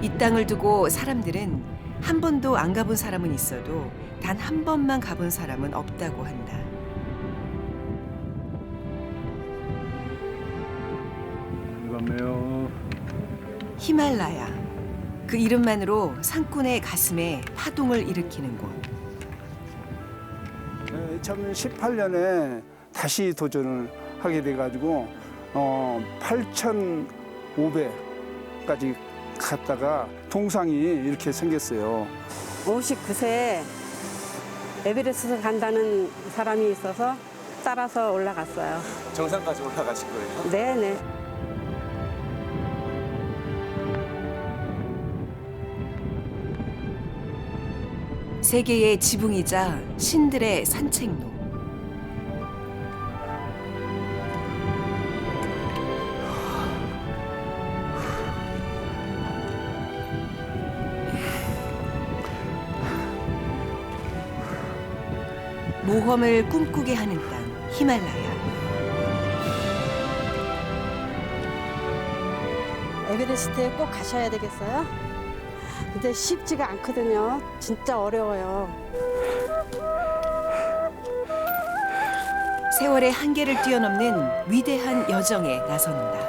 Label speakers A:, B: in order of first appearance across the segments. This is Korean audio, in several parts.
A: 이 땅을 두고 사람들은 한 번도 안 가본 사람은 있어도 단 한 번만 가본 사람은 없다고 한다.
B: 반갑네요.
A: 히말라야. 그 이름만으로 산꾼의 가슴에 파동을 일으키는 곳.
C: 2018년에 다시 도전을 하게 돼가지고 8,500까지 갔다가 동상이 이렇게 생겼어요.
D: 59세에 에베레스트 간다는 사람이 있어서 따라서 올라갔어요.
E: 정상까지 올라가신 거예요?
D: 네네.
A: 세계의 지붕이자 신들의 산책로. 모험을 꿈꾸게 하는 땅, 히말라야.
D: 에베레스트에 꼭 가셔야 되겠어요? 근데 쉽지가 않거든요. 진짜 어려워요.
A: 세월의 한계를 뛰어넘는 위대한 여정에 나선다.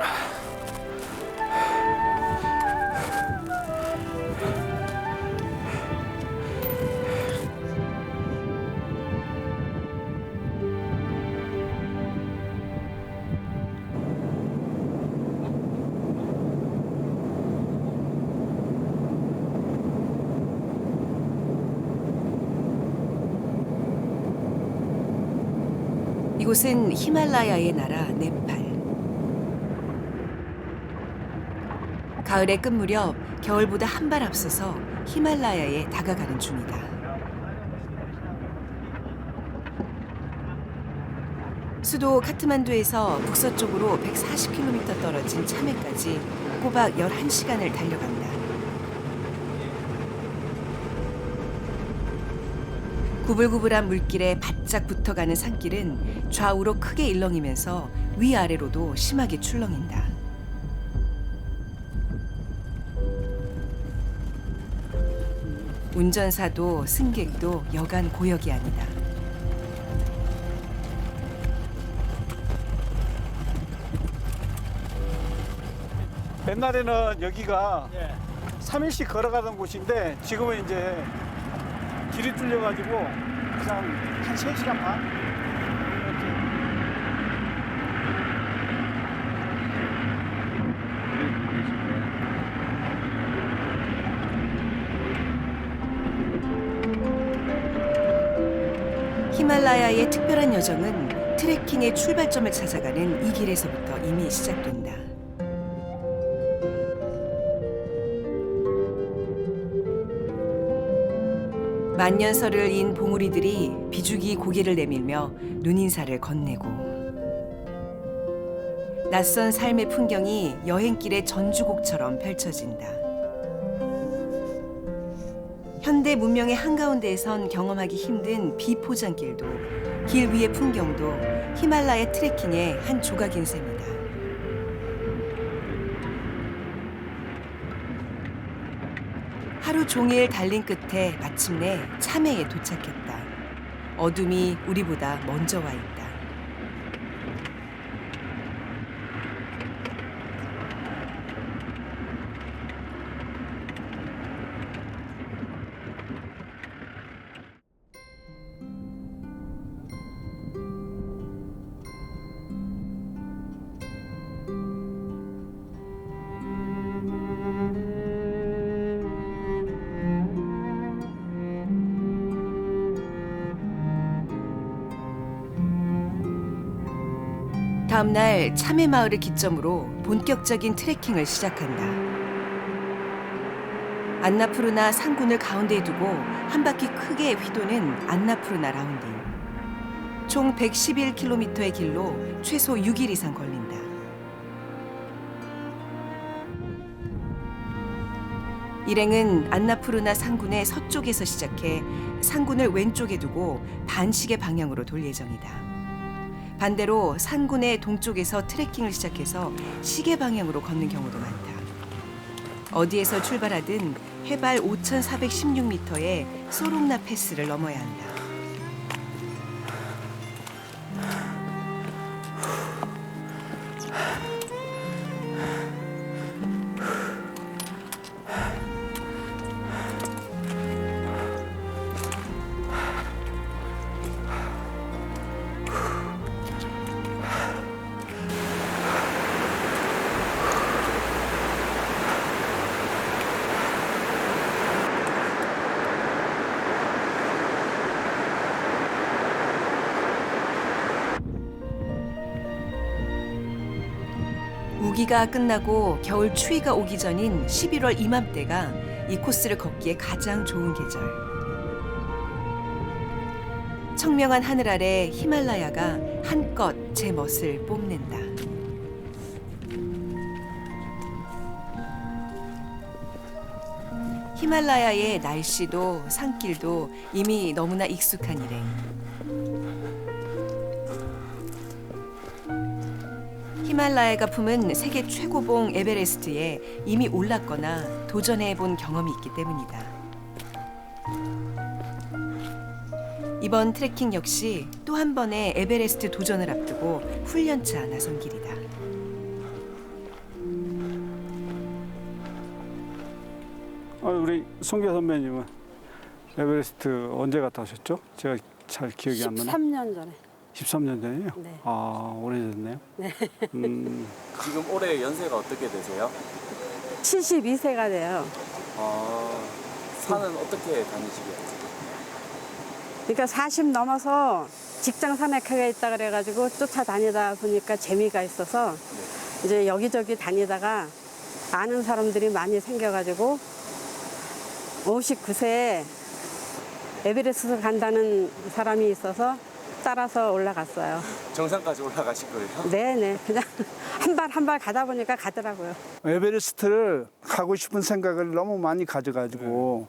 A: 이곳은 히말라야의 나라 네팔. 가을의 끝 무렵 겨울보다 한 발 앞서서 히말라야에 다가가는 중이다. 수도 카트만두에서 북서쪽으로 140km 떨어진 참해까지 꼬박 11시간을 달려간다. 구불구불한 물길에 바짝 붙어가는 산길은 좌우로 크게 일렁이면서 위아래로도 심하게 출렁인다. 운전사도 승객도 여간 고역이 아니다.
B: 옛날에는 여기가 3일씩 걸어가던 곳인데 지금은 이제 길이 뚫려가지고 그냥 한 3시간 반?
A: 히말라야의 특별한 여정은 트레킹의 출발점을 찾아가는 이 길에서부터 이미 시작된다. 만년설을 인 봉우리들이 비죽이 고개를 내밀며 눈인사를 건네고 낯선 삶의 풍경이 여행길의 전주곡처럼 펼쳐진다. 현대 문명의 한가운데에선 경험하기 힘든 비포장길도 길 위의 풍경도 히말라야 트레킹의 한 조각인 셈이다. 하루 종일 달린 끝에 마침내 참해에 도착했다. 어둠이 우리보다 먼저 와 있다. 다음 날 참해 마을을 기점으로 본격적인 트레킹을 시작한다. 안나푸르나 산군을 가운데에 두고 한 바퀴 크게 휘도는 안나푸르나 라운딩. 총 111km의 길로 최소 6일 이상 걸린다. 일행은 안나푸르나 산군의 서쪽에서 시작해 산군을 왼쪽에 두고 반시계 방향으로 돌 예정이다. 반대로 산군의 동쪽에서 트레킹을 시작해서 시계 방향으로 걷는 경우도 많다. 어디에서 출발하든 해발 5,416m의 소록나 패스를 넘어야 한다. 우기가 끝나고 겨울 추위가 오기 전인 11월 이맘때가 이 코스를 걷기에 가장 좋은 계절. 청명한 하늘 아래 히말라야가 한껏 제 멋을 뽐낸다. 히말라야의 날씨도 산길도 이미 너무나 익숙한 일행. 히말라야가 품은 세계 최고봉 에베레스트에 이미 올랐거나 도전해 본 경험이 있기 때문이다. 이번 트레킹 역시 또 한 번의 에베레스트 도전을 앞두고 훈련차 나선 길이다.
B: 우리 송교 선배님은 에베레스트 언제 갔다 오셨죠? 제가 잘 기억이 안 나네.
D: 13년 전에.
B: 13년 전이요?
D: 네.
B: 오래됐네요.
D: 네.
E: 지금 올해 연세가 어떻게 되세요?
D: 72세가 돼요.
E: 산은 어떻게 다니시게?
D: 그러니까 40 넘어서 직장 산악회가 있다 그래가지고 쫓아다니다 보니까 재미가 있어서 이제 여기저기 다니다가 아는 사람들이 많이 생겨가지고 59세에 에베레스트 간다는 사람이 있어서 따라서 올라갔어요.
E: 정상까지 올라가신 거예요?
D: 네네. 그냥 한 발 한 발 가다 보니까 가더라고요.
C: 에베레스트를 가고 싶은 생각을 너무 많이 가져가지고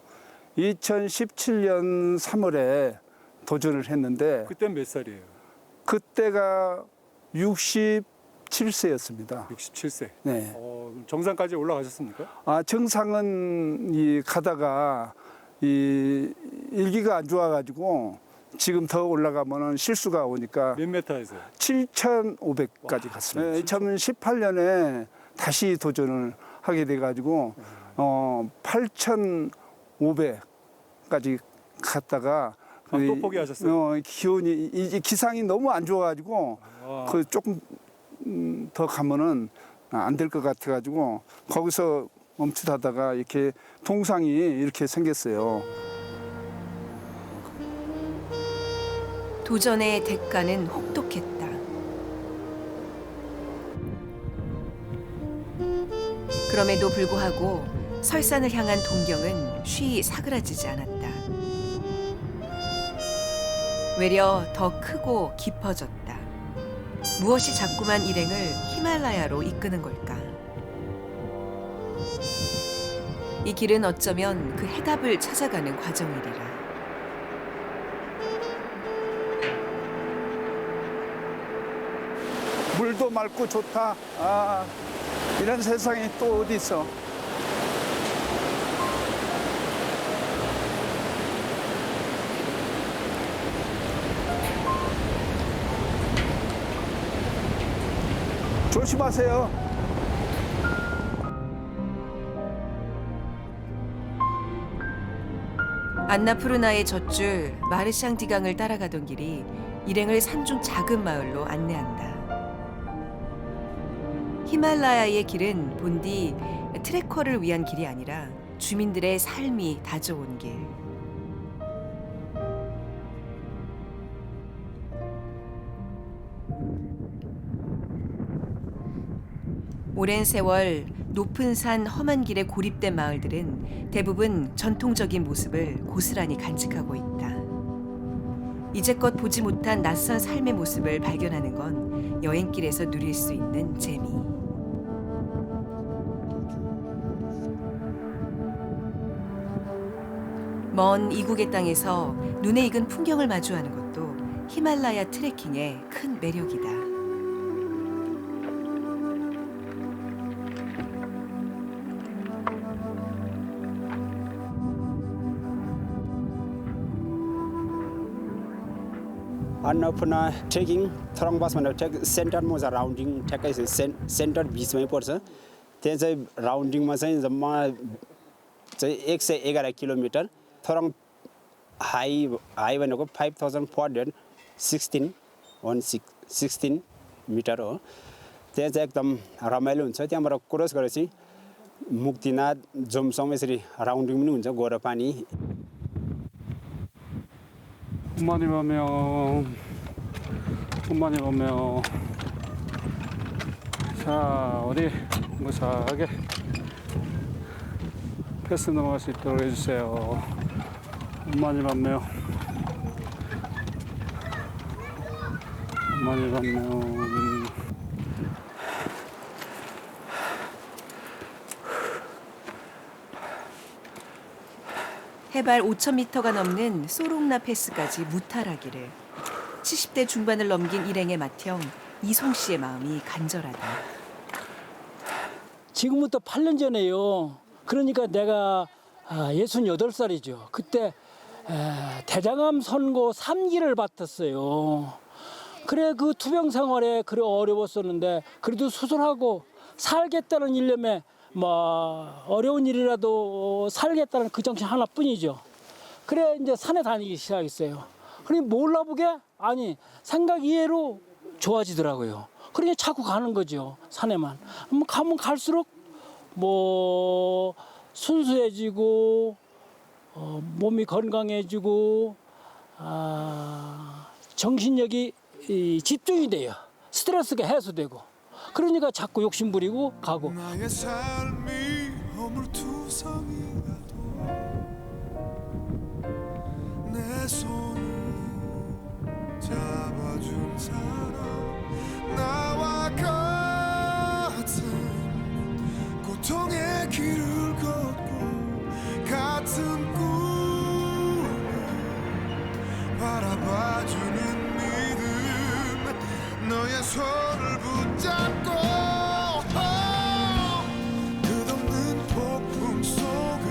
C: 2017년 3월에 도전을 했는데
B: 그땐 몇 살이에요?
C: 그때가 67세였습니다.
B: 67세.
C: 네.
B: 정상까지 올라가셨습니까?
C: 정상은 가다가 이 일기가 안 좋아가지고 지금 더 올라가면은 실수가 오니까
B: 몇 메타에서요?
C: 7,500까지 갔습니다. 네, 2018년에 다시 도전을 하게 돼가지고 8,500까지 갔다가
B: 또 포기하셨어요?
C: 기온이 이제 기상이 너무 안 좋아가지고 그 조금 더 가면은 안 될 것 같아가지고 거기서 멈칫하다가 이렇게 동상이 이렇게 생겼어요.
A: 도전의 대가는 혹독했다. 그럼에도 불구하고 설산을 향한 동경은 쉬이 사그라지지 않았다. 외려 더 크고 깊어졌다. 무엇이 자꾸만 일행을 히말라야로 이끄는 걸까? 이 길은 어쩌면 그 해답을 찾아가는 과정이리라.
C: 물도 맑고 좋다. 이런 세상이 또 어디 있어? 조심하세요.
A: 안나푸르나의 젖줄 마르샹디강을 따라가던 길이 일행을 산중 작은 마을로 안내한다. 히말라야의 길은 본디 트레커를 위한 길이 아니라 주민들의 삶이 다져온 길. 오랜 세월 높은 산 험한 길에 고립된 마을들은 대부분 전통적인 모습을 고스란히 간직하고 있다. 이제껏 보지 못한 낯선 삶의 모습을 발견하는 건 여행길에서 누릴 수 있는 재미. 먼 이국의 땅에서 눈에 익은 풍경을 마주하는 것도 히말라야 트레킹의 큰 매력이다.
F: अन्नपूर्ण ट्रेकिङ थरङ बसमा ठ्याक सेन्टरमा छ राउन्डिङ ठ्याक्कै सेन्टर बिचमै पर्छ त्यहाँ चाहिँ राउन्डिङमा चाहिँ जम्मा चाहिँ 111 किलोमिटर थरङ हाई भनेको 5416 मिटर हो त्यहाँ चाहिँ एकदम रमाइलो हुन्छ त्यहाँबाट क्रस गरेपछि मुक्तिनाथ जोमसम यसरी राउन्डिङ पनि हुन्छ गोरपानी
B: 엄마니 보면 자 어디 무사하게 패스 넘어갈 수 있도록 해주세요. 엄마니 보면
A: 해발 5,000m가 넘는 소롱나 패스까지 무탈하기를 70대 중반을 넘긴 일행의 맏형 이송 씨의 마음이 간절하다.
G: 지금부터 8년 전에요. 그러니까 내가 68살이죠. 그때 대장암 선고 3기를 맡았어요. 그래 그 투병 생활에 그래 어려웠었는데 그래도 수술하고 살겠다는 일념에 뭐 어려운 일이라도 살겠다는 그 정신 하나뿐이죠. 그래 이제 산에 다니기 시작했어요. 그러니 몰라보게 아니 생각 이해로 좋아지더라고요. 그러니 자꾸 가는 거죠. 산에만. 가면 갈수록 뭐 순수해지고 몸이 건강해지고 정신력이 집중이 돼요. 스트레스가 해소되고. 그러니까 자꾸 욕심 부리고 가고.
H: 나의 삶이 허물투성이라도 내 손을 잡아준 사람 나와 같은 고통의 길을 걷고 같은 꿈을 바라봐주는 믿음 너의 손을 붙잡고 끝없는 폭풍 속을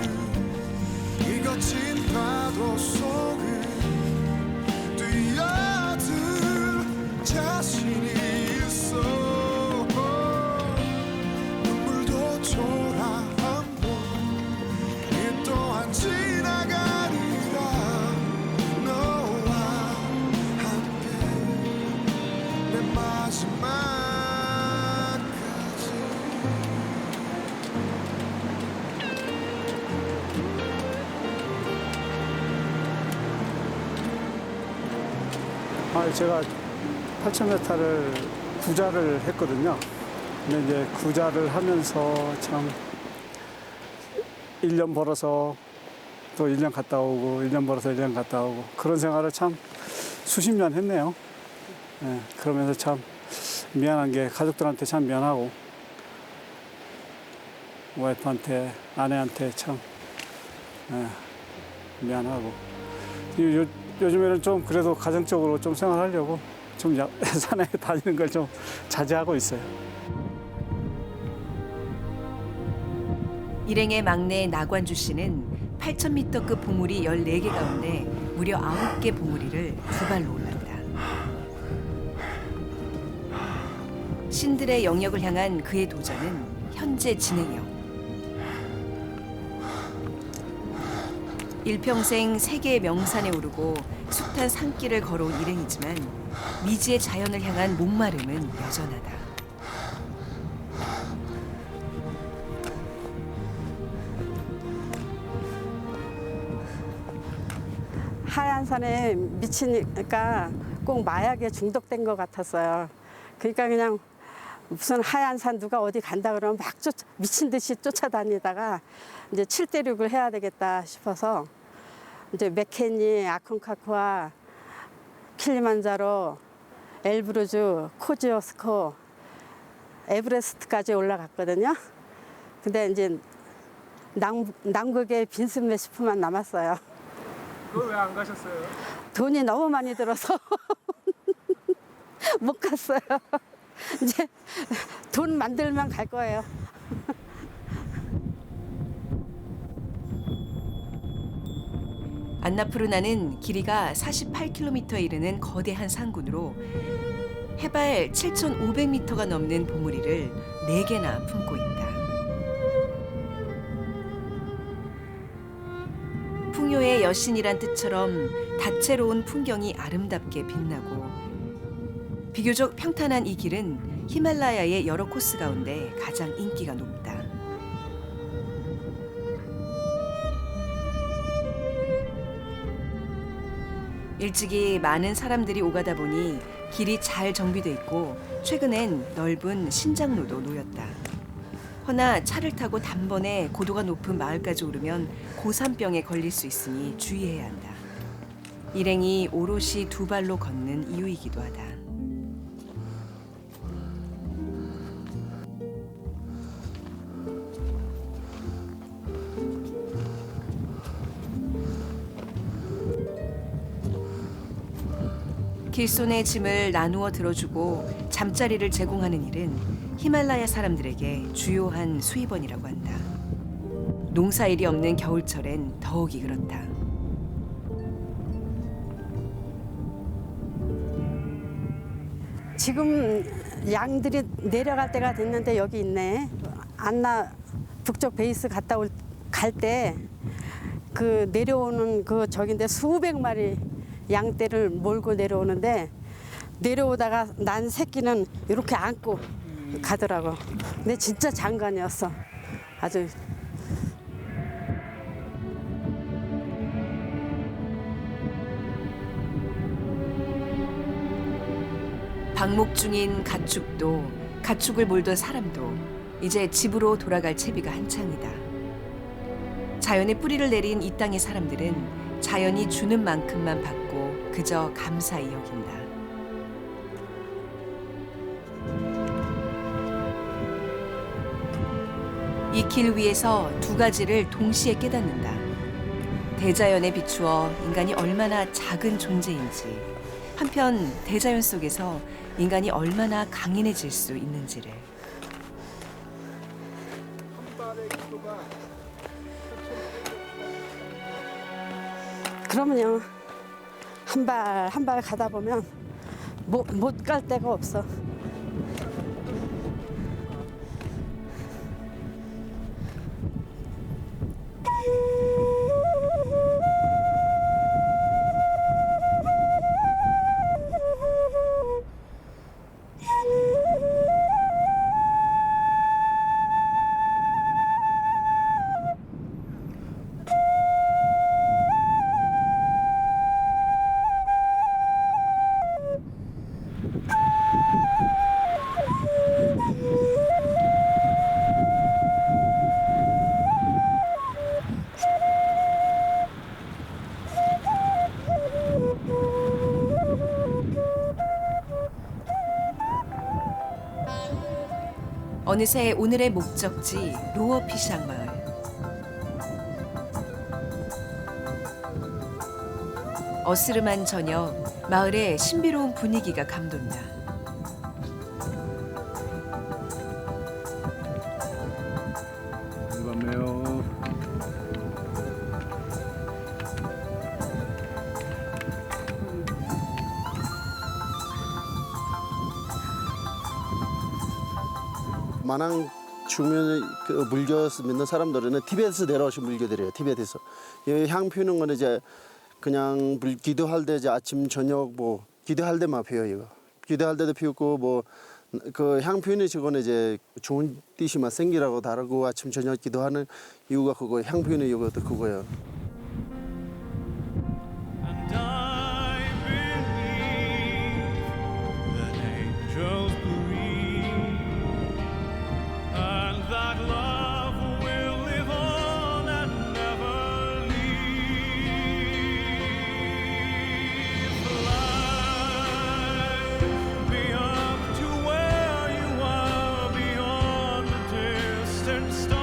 H: 이 거친 파도 속을 뛰어들 자신이 있어 눈물도 초라 한번 이 또한 지나가리라 너와 함께 내 마지막까지
B: 제가 8,000m를 구자를 했거든요. 근데 이제 구자를 하면서 참 1년 벌어서 또 1년 갔다 오고 1년 벌어서 1년 갔다 오고 그런 생활을 참 수십 년 했네요. 예, 그러면서 참 미안한 게 가족들한테 참 미안하고 와이프한테 아내한테 참 미안하고 요즘에는 좀 그래도 가정적으로 좀 생활하려고 좀 산에 다니는 걸 좀 자제하고 있어요.
A: 일행의 막내 나관주 씨는 8,000m급 봉우리 14개 가운데 무려 9개 봉우리를 두 발로 올랐다. 신들의 영역을 향한 그의 도전은 현재 진행형. 일평생 세계의 명산에 오르고 숱한 산길을 걸어온 일행이지만 미지의 자연을 향한 목마름은 여전하다.
D: 하얀 산에 미치니까 꼭 마약에 중독된 것 같았어요. 그러니까 그냥 무슨 하얀 산 누가 어디 간다 그러면 막 미친 듯이 쫓아다니다가 이제 7대륙을 해야 되겠다 싶어서 이제 메케니, 아콘카쿠아, 킬리만자로, 엘브루즈, 코지오스코, 에베레스트까지 올라갔거든요. 근데 이제 남극에 빈슨 메시프만 남았어요.
B: 그걸 왜 안 가셨어요?
D: 돈이 너무 많이 들어서 못 갔어요. 이제 돈 만들면 갈 거예요.
A: 안나푸르나는 길이가 48km에 이르는 거대한 상군으로 해발 7,500m가 넘는 봉우리를 4개나 품고 있다. 풍요의 여신이란 뜻처럼 다채로운 풍경이 아름답게 빛나고 비교적 평탄한 이 길은 히말라야의 여러 코스 가운데 가장 인기가 높다. 일찍이 많은 사람들이 오가다 보니 길이 잘 정비돼 있고 최근엔 넓은 신장로도 놓였다. 허나 차를 타고 단번에 고도가 높은 마을까지 오르면 고산병에 걸릴 수 있으니 주의해야 한다. 일행이 오롯이 두 발로 걷는 이유이기도 하다. 길손의 짐을 나누어 들어주고 잠자리를 제공하는 일은 히말라야 사람들에게 주요한 수입원이라고 한다. 농사일이 없는 겨울철엔 더욱이 그렇다.
D: 지금 양들이 내려갈 때가 됐는데 여기 있네. 안나 북쪽 베이스 갈 때 그 내려오는 그 저긴데 수백 마리 양떼를 몰고 내려오는데 내려오다가 난 새끼는 이렇게 안고 가더라고. 근데 진짜 장관이었어. 아주.
A: 방목 중인 가축도 가축을 몰던 사람도 이제 집으로 돌아갈 채비가 한창이다. 자연의 뿌리를 내린 이 땅의 사람들은 자연이 주는 만큼만 받고 그저 감사히 여긴다. 이 길 위에서 두 가지를 동시에 깨닫는다. 대자연에 비추어 인간이 얼마나 작은 존재인지, 한편 대자연 속에서 인간이 얼마나 강인해질 수 있는지를.
D: 그러면요 한 발 한 발 가다 보면 못 갈 데가 없어.
A: 어느새 오늘의 목적지 로어피샹 마을. 어스름한 저녁, 마을의 신비로운 분위기가 감돈다.
B: 반갑네요.
I: 마낭 주변에 그 물교 믿는 사람들은 티베트에서 내려오신 물교들이에요. 티베트에서. 이 향 피우는 거는 이제 그냥 기도할 때 이제 아침 저녁 뭐 기도할 때만 피워요. 이거. 기도할 때도 피우고 뭐 그 향 피우는 직원은 이제 좋은 뜻이만 생기라고 다르고 아침 저녁 기도하는 이유가 그거 향 피우는 이유가 또 그거예요.
H: And I believe that angels breathe, and that love will live on and never leave. Fly me up to where you are, beyond the distant star.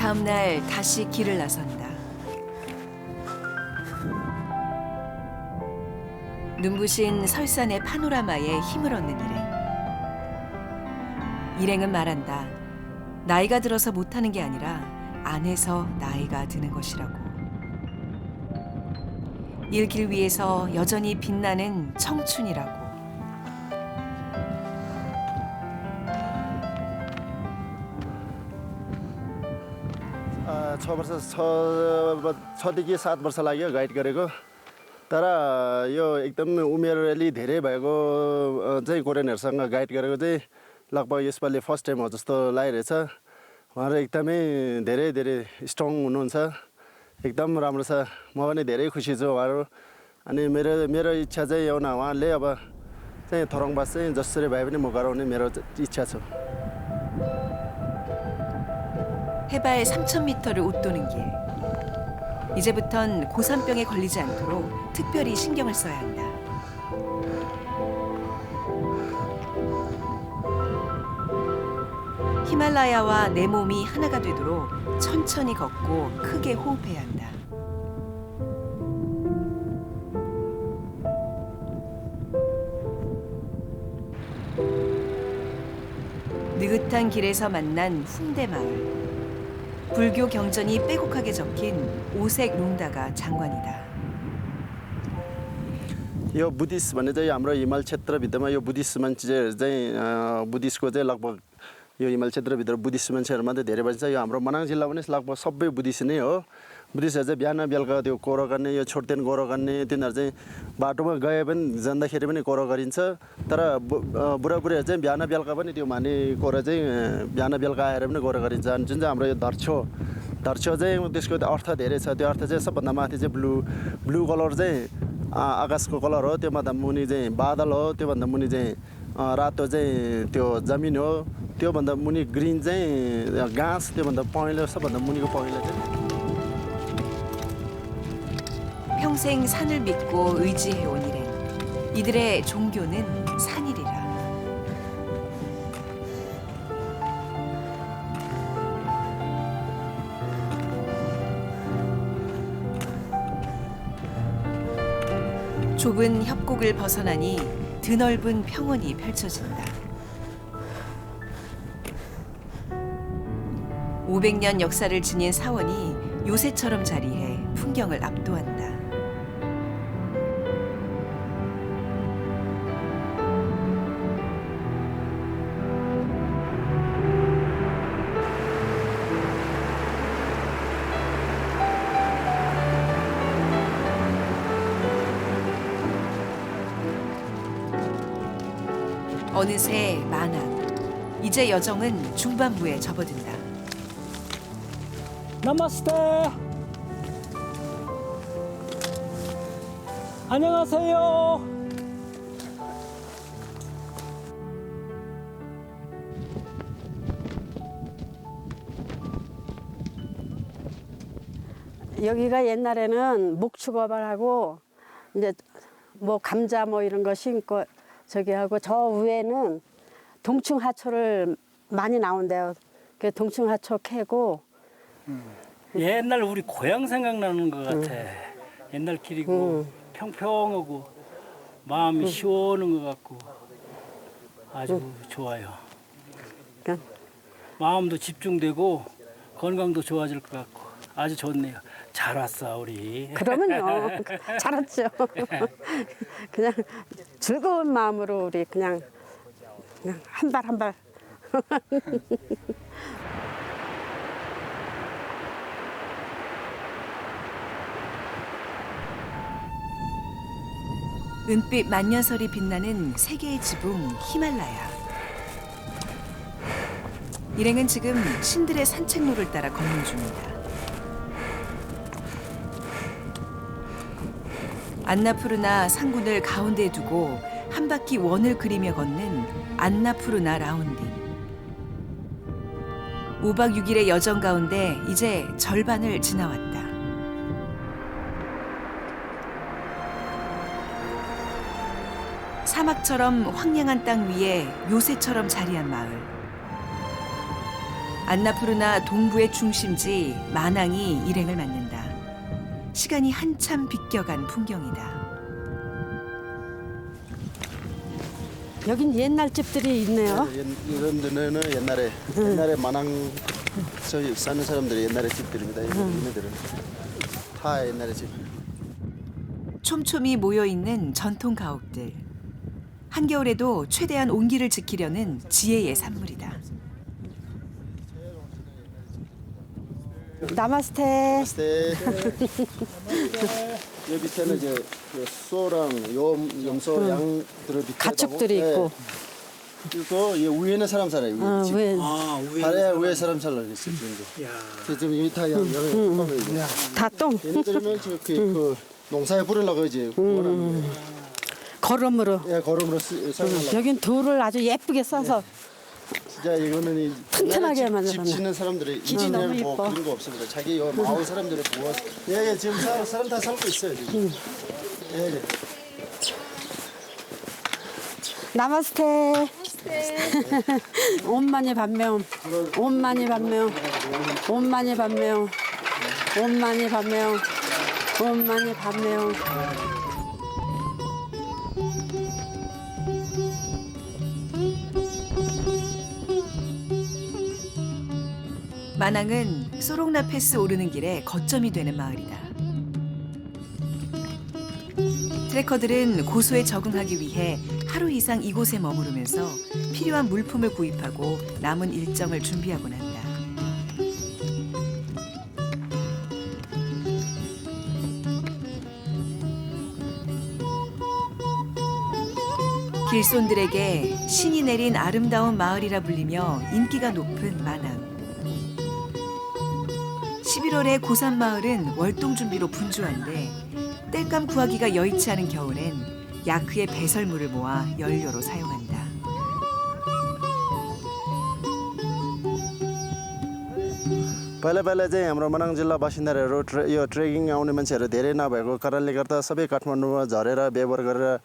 A: 다음 날 다시 길을 나선다. 눈부신 설산의 파노라마에 힘을 얻는 일행. 일행은 말한다. 나이가 들어서 못하는 게 아니라 안에서 나이가 드는 것이라고. 일길 위에서 여전히 빛나는 청춘이라고.
I: छ वर्ष छदेखि 7 वर्ष लाग्यो गाइड गरेको तर यो एकदम उमेर अलि धेरै भएको चाहिँ कोरियनहरूसँग गाइड गरेको चाहिँ लगभग यसपालि फर्स्ट टाइम हो जस्तो लागिरहेछ उहाँहरू एकदमै धेरै धेरै स्ट्रङ हुनुहुन्छ एकदम राम्रो छ म पनि धेरै खुसी छु उहाँहरू अनि मेरो इच्छा चाहिँ एउटा उहाँले अब चाहिँ थरङबास चाहिँ जसरी भए पनि म गराउने मेरो इच्छा छ
A: 해발 3,000m를 웃도는 길. 이제부턴 고산병에 걸리지 않도록 특별히 신경을 써야 한다. 히말라야와 내 몸이 하나가 되도록 천천히 걷고 크게 호흡해야 한다. 느긋한 길에서 만난 훈대 마을. 불교 경전이 빼곡하게 적힌 오색 롱다가 장관이다.
I: यो बुद्धिस्ट भन्ने चाहिँ हाम्रो हिमाल क्षेत्रभित्रमा यो बुद्धिस्ट मान्छेहरू चाहिँ बुद्धिस्टको चाहिँ लगभग यो हिमाल क्षेत्रभित्र बुद्धिस्ट मान्छेहरू मात्रै धेरै बन्छ यो हाम्रो मनाङ जिल्ला पनि लगभग सबै बुद्धिस्ट नै हो बुद्धिस्टहरू चाहिँ बिहान बेलुका त्यो कोरो गर्ने यो छोटदेन कोरो गर्ने तिनीहरू चाहिँ बाटोमा गए पनि जाँदाखेरि पनि कोरो गरिन्छ तर बुढाबुढीहरू चाहिँ बिहान बेलुका पनि त्यो माने कोरो चाहिँ बिहान बेलुका आएर पनि कोरो गरिन्छ अनि जुन चाहिँ हाम्रो यो धर्छो चाहिँ त्यसको अर्थ धेरै छ त्यो अर्थ चाहिँ सबभन्दा माथि चाहिँ ब्लू कलर चाहिँ आकाशको कलर हो त्योभन्दा मुनि चाहिँ बादल हो त्योभन्दा मुनि चाहिँ रातो चाहिँ त्यो जमिन हो त्योभन्दा मुनि ग्रिन चाहिँ घाँस त्योभन्दा पहेँलो सबभन्दा मुनिको पहेँलो चाहिँ
A: 평생 산을 믿고 의지해온 일행. 이들의 종교는 산이리라. 좁은 협곡을 벗어나니 드넓은 평원이 펼쳐진다. 500년 역사를 지닌 사원이 요새처럼 자리해 풍경을 압도한다. 어느새 만안. 이제 여정은 중반부에 접어든다.
G: 나마스테. 안녕하세요.
D: 여기가 옛날에는 목축업을 이제 뭐 감자 뭐 이런 거 심고 저기 하고 저 위에는 동충하초를 많이 나온대요. 그 동충하초 캐고
G: 옛날 우리 고향 생각나는 것 같아. 옛날 길이고 평평하고 마음이 시원한 것 같고 아주 좋아요.
D: 그러니까
G: 마음도 집중되고 건강도 좋아질 것 같고 아주 좋네요. 잘 왔어 우리.
D: 그러면요. 잘했죠. 그냥 즐거운 마음으로 우리 그냥 한 발 한 발.
A: 은빛 만년설이 빛나는 세계의 지붕 히말라야. 일행은 지금 신들의 산책로를 따라 걷는 중이다. 안나푸르나 상군을 가운데에 두고 한 바퀴 원을 그리며 걷는 안나푸르나 라운딩. 5박 6일의 여정 가운데 이제 절반을 지나왔다. 사막처럼 황량한 땅 위에 요새처럼 자리한 마을. 안나푸르나 동부의 중심지 마낭이 일행을 맞는다. 시간이 한참 비껴간 풍경이다.
D: 여긴 옛날 집들이 있네요.
I: 이런 데는 옛날에 마낭 저기 사는 사람들이 옛날에 집들입니다. 얘네들은 다 옛날에 집.
A: 촘촘히 모여있는 전통 가옥들. 한겨울에도 최대한 온기를 지키려는 지혜의 산물이다.
D: 나마스테.
I: 여기 밑에는 이제 그 소랑 염소 양들을 밑에
D: 가축들이 있고.
I: 그리고 이 위에는 사람 살아요. 위에 집.
D: 왜
I: 위에 사람 살아요. 지금 여기 다
D: 다 똥.
I: 얘네들은 그 농사에 뿌리려고 이제
D: 걸음으로.
I: 예, 걸음으로 사용하려고.
D: 여긴 돌을 아주 예쁘게 써서
I: 진짜 이거는
D: 튼튼하게
I: 집
D: 만들었네.
I: 짓는 사람들이
D: 길이 너무
I: 뭐
D: 이뻐.
I: 그런 거 없습니다. 자기 요 마을 사람들이 모아서 예, 지금 사람 다 살고 있어요. 지금. 예.
D: 나마스테. 온만이 반명. 온만이 반명. 온만이 반명. 온만이 반명. 온만이 반명.
A: 마낭은 소록나 패스 오르는 길에 거점이 되는 마을이다. 트레커들은 고소에 적응하기 위해 하루 이상 이곳에 머무르면서 필요한 물품을 구입하고 남은 일정을 준비하곤 한다. 길손들에게 신이 내린 아름다운 마을이라 불리며 인기가 높은 마낭. 11월에 고산 마을은 월동 준비로 분주한데 땔감 구하기가 여의치 않은 겨울엔 야크의 배설물을 모아 연료로 사용한다.
I: पहिला चाहिँ हाम्रो मनाङ जिल्ला बासिन्दाहरू यो ट्रेकिङ आउने मान्छेहरू धेरै नभएको कारणले गर्दा सबै काठमाडौँमा झरेर व्यवहार गरेर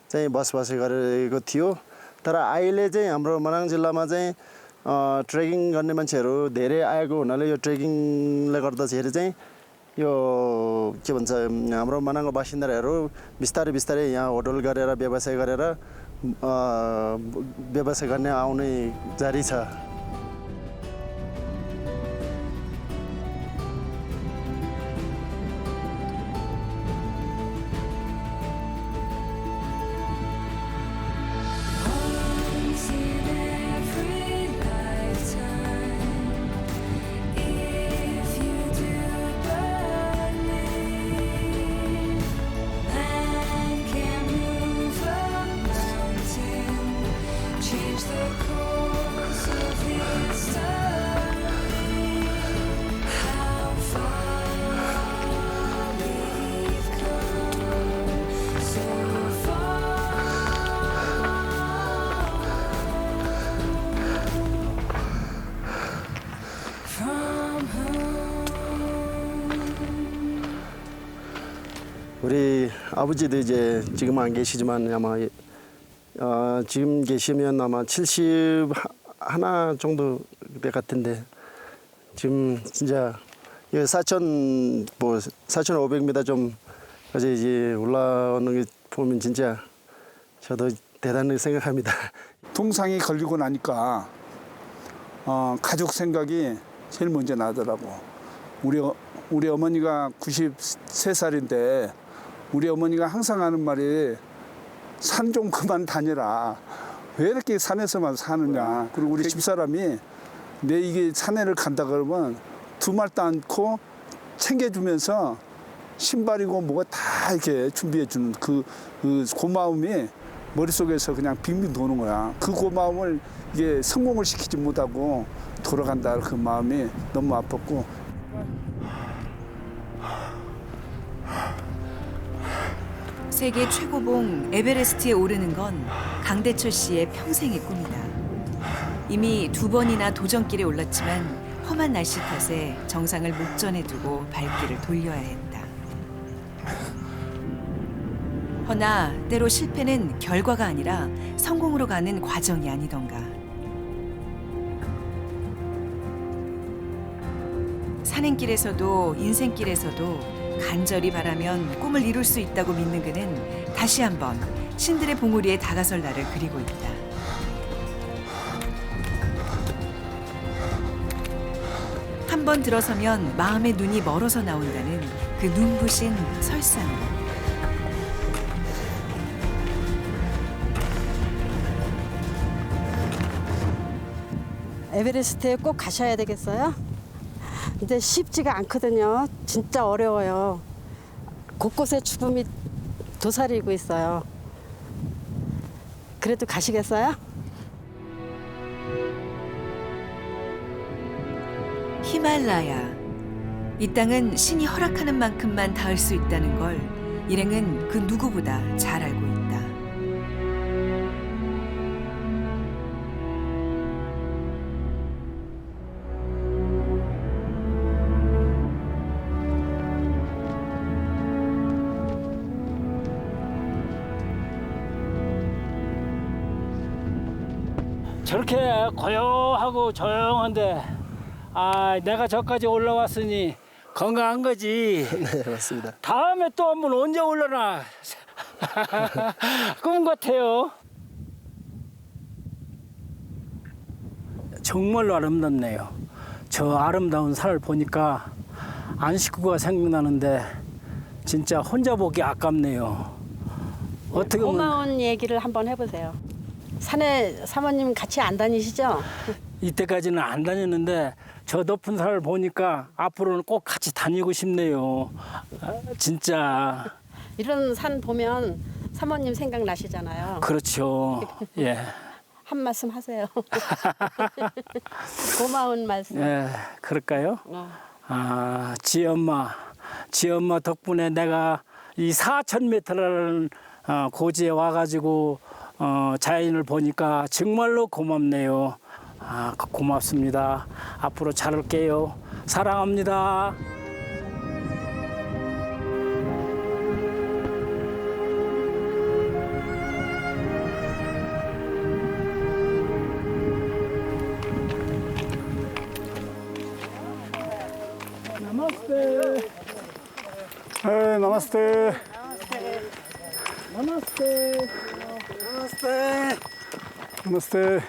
I: चाहिँ बसोबासी गरेको थियो। तर अहिले चाहिँ हाम्रो मनाङ जिल्लामा चाहिँ ट्रेकिङ गर्ने मान्छेहरू धेरै आएको हुनाले यो ट्रेकिङले गर्दाखेरि चाहिँ यो के भन्छ हाम्रो मनाङको बासिन्दाहरू बिस्तारै बिस्तारै यहाँ होटल गरेर व्यवसाय गरेर व्यवसाय गर्ने आउने जारी छ। 우리 아버지도 이제 지금 안 계시지만 아마 지금 계시면 아마 71 정도 될 같은데 지금 진짜 4,500m 좀 이제 올라오는 게 보면 진짜 저도 대단히 생각합니다.
C: 동상이 걸리고 나니까 가족 생각이 제일 먼저 나더라고. 우리 어머니가 93살인데 우리 어머니가 항상 하는 말이 산 좀 그만 다니라. 왜 이렇게 산에서만 사느냐. 그리고 우리 집사람이 내 이게 산에를 간다 그러면 두말도 않고 챙겨주면서 신발이고 뭐가 다 이렇게 준비해주는 그 고마움이 머릿속에서 그냥 빙빙 도는 거야. 그 고마움을 이게 성공을 시키지 못하고 돌아간다 그 마음이 너무 아팠고.
A: 세계 최고봉 에베레스트에 오르는 건 강대철 씨의 평생의 꿈이다. 이미 2번이나 도전길에 올랐지만 험한 날씨 탓에 정상을 목전에 두고 발길을 돌려야 했다. 허나 때로 실패는 결과가 아니라 성공으로 가는 과정이 아니던가. 산행길에서도 인생길에서도 간절히 바라면 꿈을 이룰 수 있다고 믿는 그는 다시 한번 신들의 봉우리에 다가설 날을 그리고 있다. 한 번 들어서면 마음의 눈이 멀어서 나온다는 그 눈부신 설상으로.
D: 에베레스트에 꼭 가셔야 되겠어요? 근데 쉽지가 않거든요. 진짜 어려워요. 곳곳에 죽음이 도사리고 있어요. 그래도 가시겠어요?
A: 히말라야. 이 땅은 신이 허락하는 만큼만 닿을 수 있다는 걸 일행은 그 누구보다 잘 알고 있다.
G: 저렇게 고요하고 조용한데 내가 저까지 올라왔으니 건강한 거지.
I: 네, 맞습니다.
G: 다음에 또 한번 언제 올라나 꿈 같아요. 정말로 아름답네요. 저 아름다운 산을 보니까 안식구가 생각나는데 진짜 혼자 보기 아깝네요. 어떻게 보면
D: 고마운 얘기를 한번 해보세요. 산에 사모님 같이 안 다니시죠?
G: 이때까지는 안 다녔는데 저 높은 산을 보니까 앞으로는 꼭 같이 다니고 싶네요. 진짜.
D: 이런 산 보면 사모님 생각나시잖아요.
G: 그렇죠. 예.
D: 한 말씀 하세요. 고마운 말씀.
G: 예, 그럴까요? 지엄마 덕분에 내가 이 4,000m라는 고지에 와가지고 자연을 보니까 정말로 고맙네요. 고맙습니다. 앞으로 잘할게요. 사랑합니다. 나마스테.
B: 네, 나마스테.
G: 나마스테.
B: 나마스테.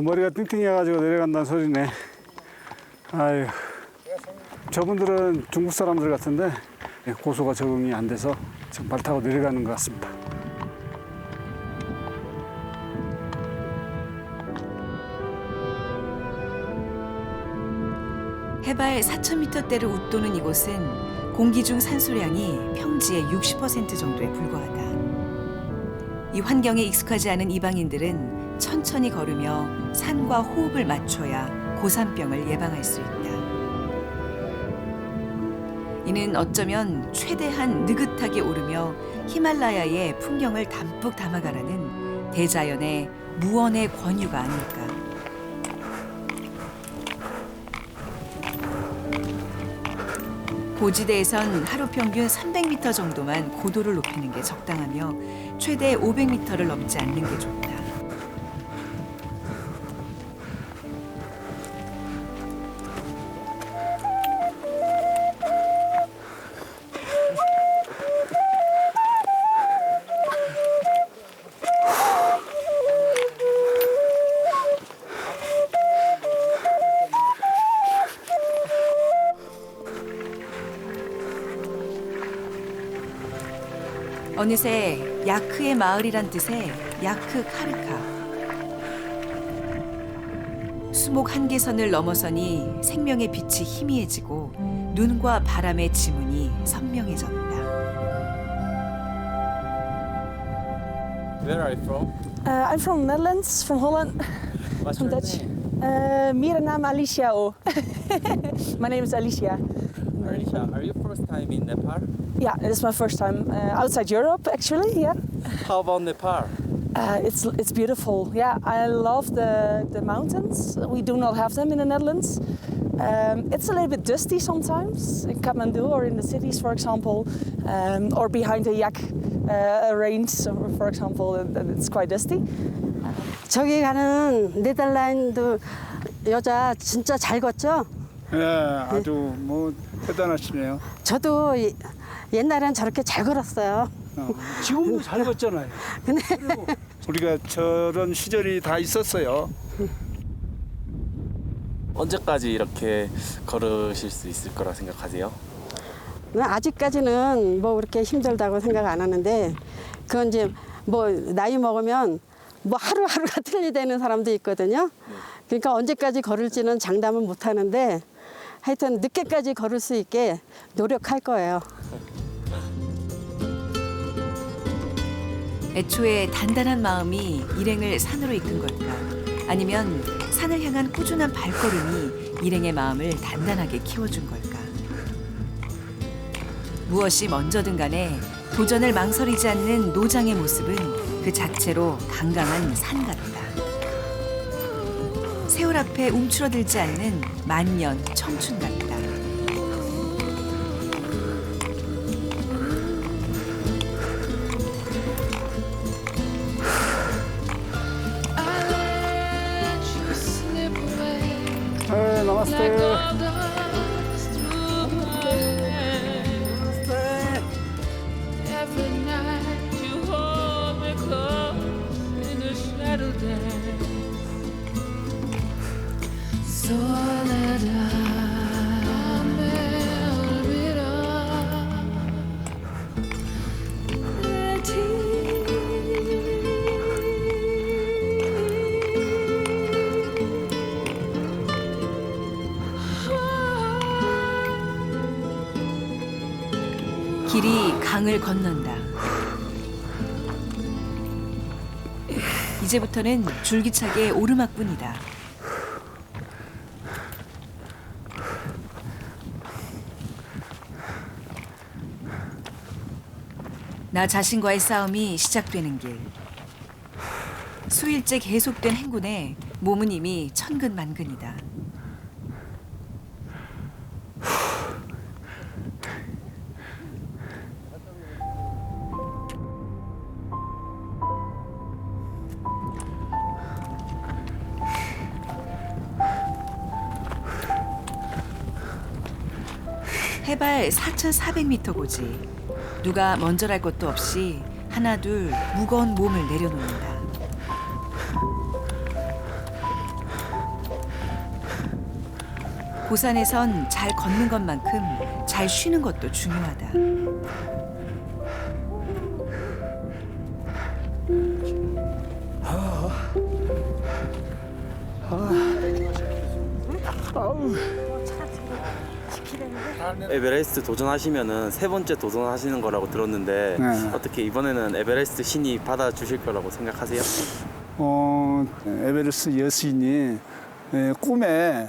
B: 머리가 띵띵해가지고 내려간다는 소리네. 아유, 저분들은 중국 사람들 같은데 고소가 적응이 안 돼서 지금 발 타고 내려가는 것 같습니다.
A: 해발 4,000m대를 웃도는 이곳은 공기 중 산소량이 평지의 60% 정도에 불과하다. 이 환경에 익숙하지 않은 이방인들은 천천히 걸으며 산과 호흡을 맞춰야 고산병을 예방할 수 있다. 이는 어쩌면 최대한 느긋하게 오르며 히말라야의 풍경을 담뿍 담아가라는 대자연의 무언의 권유가 아닐까. 고지대에선 하루 평균 300m 정도만 고도를 높이는 게 적당하며 최대 500m를 넘지 않는 게 좋다. 어느새 야크의 마을이란 뜻의 야크 카르카. 수목 한계선을 넘어서니 생명의 빛이 희미해지고 눈과 바람의 지문이 선명해졌다.
E: Where are you from?
J: I'm from Netherlands, from Holland.
E: What's
J: I'm
E: your
J: Dutch.
E: name?
J: Mijn naam Alicia. My name is Alicia.
E: Marisha, are you first time in Nepal?
J: Yeah, it's my first time outside Europe, actually. Yeah,
E: How about Nepal?
J: it's beautiful. Yeah, I love the mountains. We do not have them in the Netherlands. It's a little bit dusty sometimes in Kathmandu or in the cities, for example, or behind the Yak range, for example. It's quite dusty.
D: 저기 가는 네덜란드 여자 진짜 잘 걷죠?
C: 예, 아주 뭐 대단하시네요.
D: 저도 옛날엔 저렇게 잘 걸었어요.
G: 지금도 잘 걷잖아요.
D: 근데
C: 우리가 저런 시절이 다 있었어요.
E: 언제까지 이렇게 걸으실 수 있을 거라 생각하세요?
D: 아직까지는 뭐 그렇게 힘들다고 생각 안 하는데 그건 이제 뭐 나이 먹으면 뭐 하루하루가 틀리다는 사람도 있거든요. 그러니까 언제까지 걸을지는 장담은 못 하는데 하여튼 늦게까지 걸을 수 있게 노력할 거예요.
A: 애초에 단단한 마음이 일행을 산으로 이끈 걸까? 아니면 산을 향한 꾸준한 발걸음이 일행의 마음을 단단하게 키워준 걸까? 무엇이 먼저든 간에 도전을 망설이지 않는 노장의 모습은 그 자체로 강강한 산 같다. 세월 앞에 움츠러들지 않는 만년 청춘 같다.
B: 네, 나마스테.
H: Every night you hold me close in the shadow dance. Soledad,
A: 길이 강을 건넌다. 이제부터는 줄기차게 오르막뿐이다. 나 자신과의 싸움이 시작되는 길. 수일째 계속된 행군에 몸은 이미 천근만근이다. 해발 4,400m 고지. 누가 먼저랄 것도 없이 하나 둘 무거운 몸을 내려놓는다. 고산에선 잘 걷는 것만큼 잘 쉬는 것도 중요하다.
E: 에베레스트 도전하시면은 세 번째 도전하시는 거라고 들었는데
C: 네.
E: 어떻게 이번에는 에베레스트 신이 받아주실 거라고 생각하세요?
C: 에베레스트 여신이 꿈에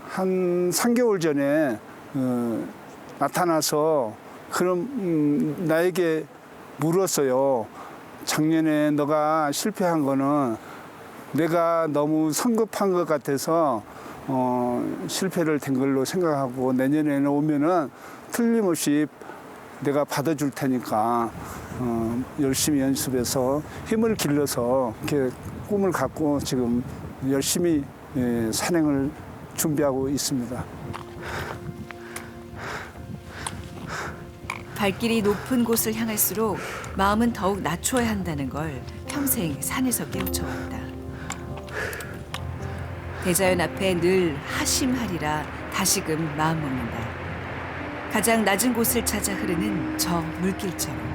C: 한 3개월 전에 나타나서 그럼 나에게 물었어요. 작년에 너가 실패한 거는 내가 너무 성급한 것 같아서 실패를 된 걸로 생각하고 내년에는 오면은 틀림없이 내가 받아줄 테니까 열심히 연습해서 힘을 길러서 이렇게 꿈을 갖고 지금 열심히 산행을 준비하고 있습니다.
A: 발길이 높은 곳을 향할수록 마음은 더욱 낮추어야 한다는 걸 평생 산에서 깨우쳐왔다. 대자연 앞에 늘 하심하리라 다시금 마음먹는다. 가장 낮은 곳을 찾아 흐르는 저 물길처럼.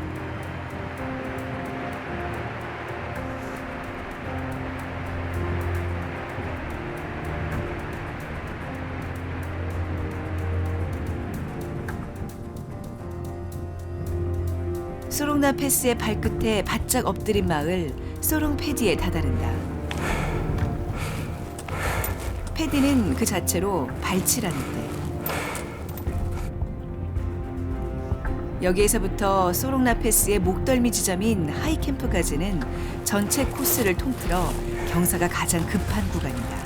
A: 소롱나 패스의 발끝에 바짝 엎드린 마을 소롱패디에 다다른다. 패디는 그 자체로 발치라는 뜻. 여기에서부터 소롱나 패스의 목덜미 지점인 하이캠프까지는 전체 코스를 통틀어 경사가 가장 급한 구간이다.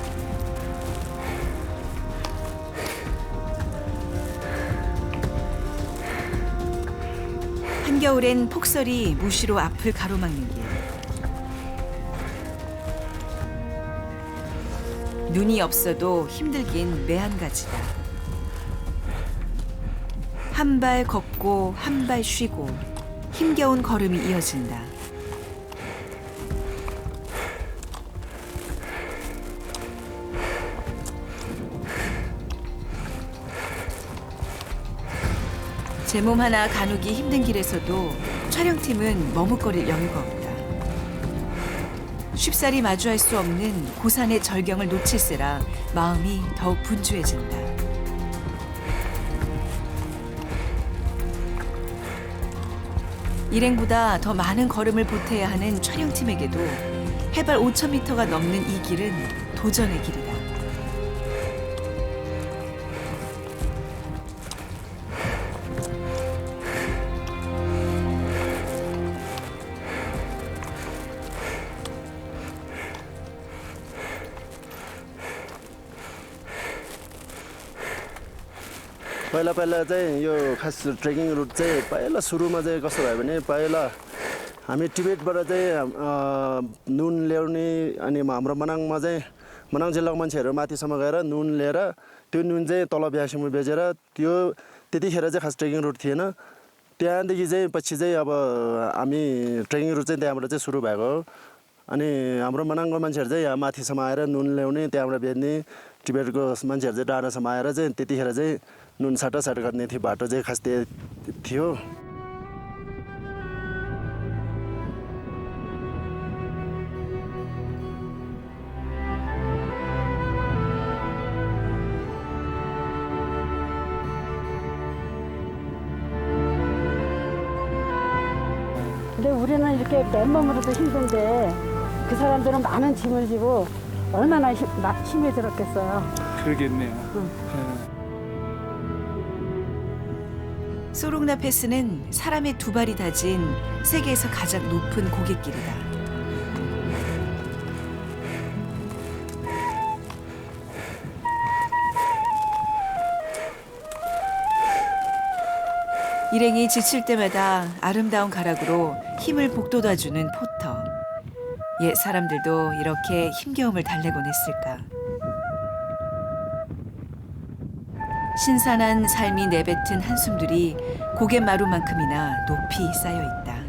A: 한겨울엔 폭설이 무시로 앞을 가로막는 길. 눈이 없어도 힘들긴 매한가지다. 한 발 걷고 한 발 쉬고 힘겨운 걸음이 이어진다. 제 몸 하나 가누기 힘든 길에서도 촬영팀은 머뭇거릴 여유가 없다. 쉽사리 마주할 수 없는 고산의 절경을 놓칠세라 마음이 더욱 분주해진다. 일행보다 더 많은 걸음을 보태야 하는 촬영팀에게도 해발 5,000m가 넘는 이 길은 도전의 길이다.
I: पहिला पहिला चाहिँ यो खास trekking root चाहिँ पहिला सुरुमा चाहिँ कस्तो भयो भने पहिला हामी टिबेटबाट चाहिँ नुन ल्याउने अनि हाम्रो मनाङमा चाहिँ मनाङ जिल्लाको मान्छेहरू माथिसम्म गएर नुन लिएर त्यो नुन चाहिँ तल बिहारसम्म बेचेर त्यो त्यतिखेर चाहिँ खास ट्रेकिङ रुट थिएन। त्यहाँदेखि चाहिँ पछि चाहिँ अब हामी ट्रेकिङ रुट चाहिँ त्यहाँबाट चाहिँ सुरु भएको हो। अनि हाम्रो मनाङको मान्छेहरू चाहिँ यहाँ माथिसम्म आएर नुन ल्याउने त्यहाँबाट बेच्ने टिबेटको मान्छेहरू चाहिँ डाँडासम्म आएर चाहिँ त्यतिखेर चाहिँ नुन साटासाट गर्ने थियो बाटो चाहिँ खास त्यो थियो।
D: 근데 우리는 이렇게 맨몸으로도 힘든데 그 사람들은 많은 짐을 지고 얼마나 힘이 들었겠어요.
C: 그러겠네요.
A: 소록나 패스는 사람의 두 발이 다진 세계에서 가장 높은 고갯길이다. 일행이 지칠 때마다 아름다운 가락으로 힘을 북돋아주는 포터. 옛 사람들도 이렇게 힘겨움을 달래곤 했을까. 신선한 삶이 내뱉은 한숨들이 고갯마루만큼이나 높이 쌓여 있다.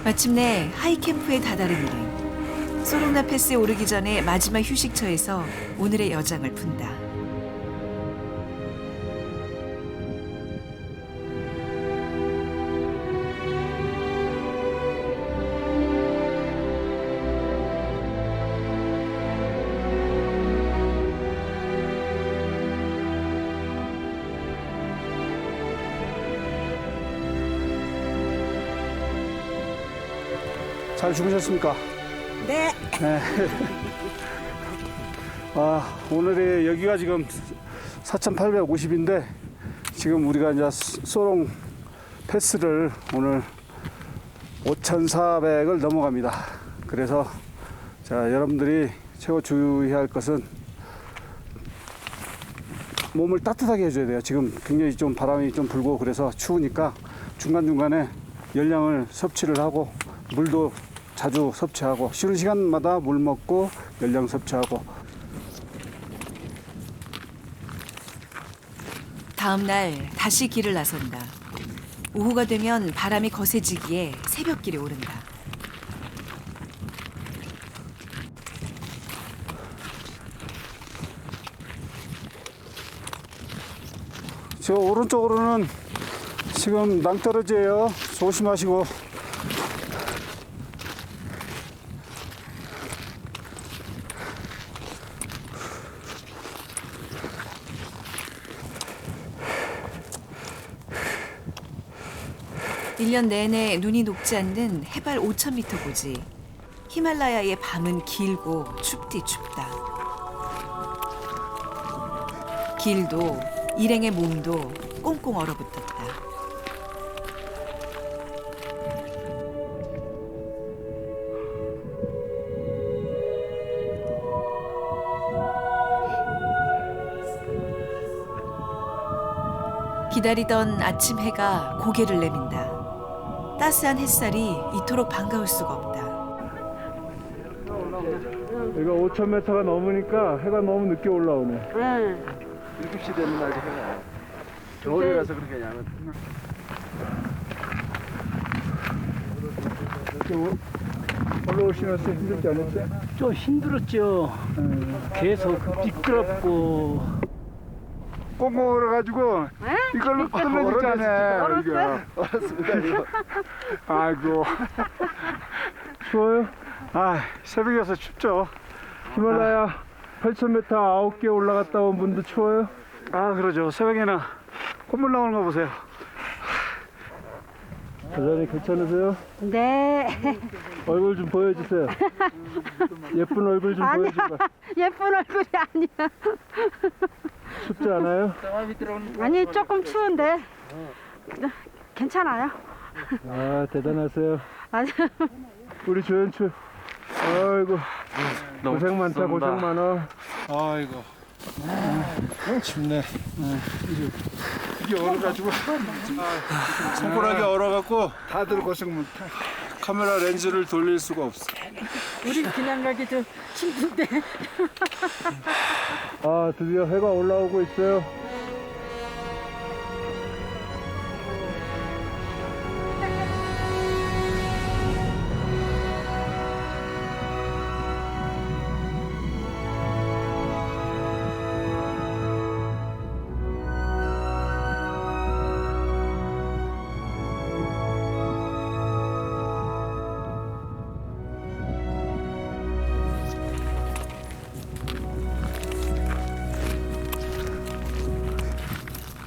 A: 마침내 하이캠프에 다다른 일행. 소록나 패스에 오르기 전에 마지막 휴식처에서 오늘의 여장을 푼다.
B: 잘 주무셨습니까?
D: 네.
B: 네. 아, 오늘의 여기가 지금 4,850인데 지금 우리가 이제 소롱 패스를 오늘 5,400을 넘어갑니다. 그래서 자, 여러분들이 최고 주의할 것은 몸을 따뜻하게 해줘야 돼요. 지금 굉장히 좀 바람이 좀 불고 그래서 추우니까 중간중간에 열량을 섭취를 하고 물도 자주 섭취하고 쉬는 시간마다 물 먹고 열량 섭취하고.
A: 다음 날 다시 길을 나선다. 오후가 되면 바람이 거세지기에 새벽길에 오른다.
B: 저 오른쪽으로는 지금 낭떠러지예요. 조심하시고.
A: 일 년 내내 눈이 녹지 않는 해발 5,000m 고지. 히말라야의 밤은 길고 춥디 춥다. 길도 일행의 몸도 꽁꽁 얼어붙었다. 기다리던 아침 해가 고개를 내민다. 따스한 햇살이 이토록 반가울 수가 없다.
B: 여기가 5,000m가 넘으니까 해가 너무 늦게 올라오네.
D: 응.
I: 7시 되는 날이 해가 겨울이라서 그렇게 하냐면
B: 올라오시면서 힘들지 않았어요?
G: 좀 힘들었죠. 계속 미끄럽고.
B: 꽁꽁 얼어가지고 이걸로 떨어지잖아요.
I: 알았습니다. 이거.
B: 아이고. 추워요? 아, 새벽이어서 춥죠. 히말라야 8,000m 9개 올라갔다 온 분도 추워요? 아, 그러죠. 새벽에는 콧물 나오는 거 보세요. 여전히 괜찮으세요?
D: 네.
B: 얼굴 좀 보여주세요. 예쁜 얼굴 좀 보여줘봐.
D: 예쁜 얼굴이 아니야.
B: 춥지 않아요?
D: 아니, 조금 추운데. 괜찮아요.
B: 아, 대단하세요.
D: 아니,
B: 우리 조연출. 아이고. 고생 많다, 고생 많아. 아이고. 춥네. 이게 얼어가지고. 손가락이 얼어갖고 다들 고생 많다. 카메라 렌즈를 돌릴 수가 없어.
D: 우리 그냥 가기도 힘든데.
B: 아, 드디어 해가 올라오고 있어요.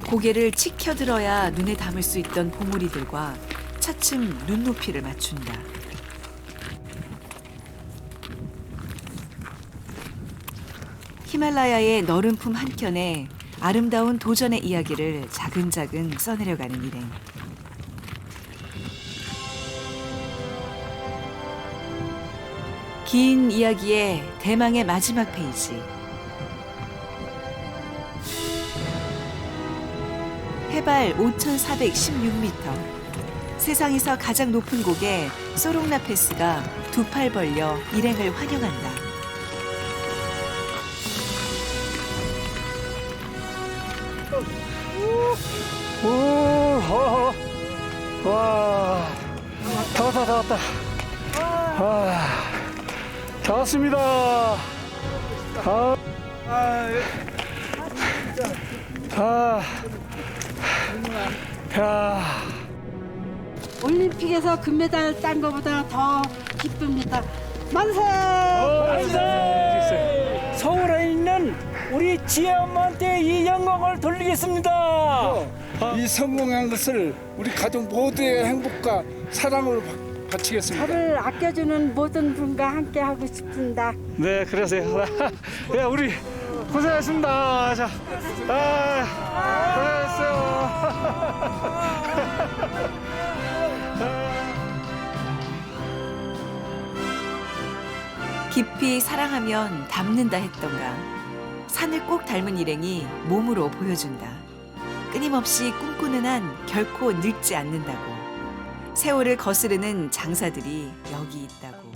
A: 고개를 치켜들어야 눈에 담을 수 있던 봉우리들과 차츰 눈높이를 맞춘다. 히말라야의 너른 품 한켠에 아름다운 도전의 이야기를 자근자근 써내려가는 일행. 긴 이야기의 대망의 마지막 페이지. 해발 5,416m. 세상에서 가장 높은 곡에 소롱나 패스가 두 팔 벌려 일행을 환영한다.
B: 와, 다 왔다. 다 왔습니다. 야.
D: 올림픽에서 금메달 딴 거보다 더 기쁩니다. 만세!
G: 만세! 서울에 있는 우리 지혜 엄마한테 이 영광을 돌리겠습니다.
B: 이 성공한 것을 우리 가족 모두의 행복과 사랑으로 바치겠습니다.
D: 저를 아껴주는 모든 분과 함께 하고 싶습니다.
B: 네, 그러세요. 네, 우리 고생하셨습니다. 자, 고생했어요.
A: 깊이 사랑하면 닮는다 했던가. 산을 꼭 닮은 일행이 몸으로 보여준다. 끊임없이 꿈꾸는 한 결코 늙지 않는다고. 세월을 거스르는 장사들이 여기 있다고.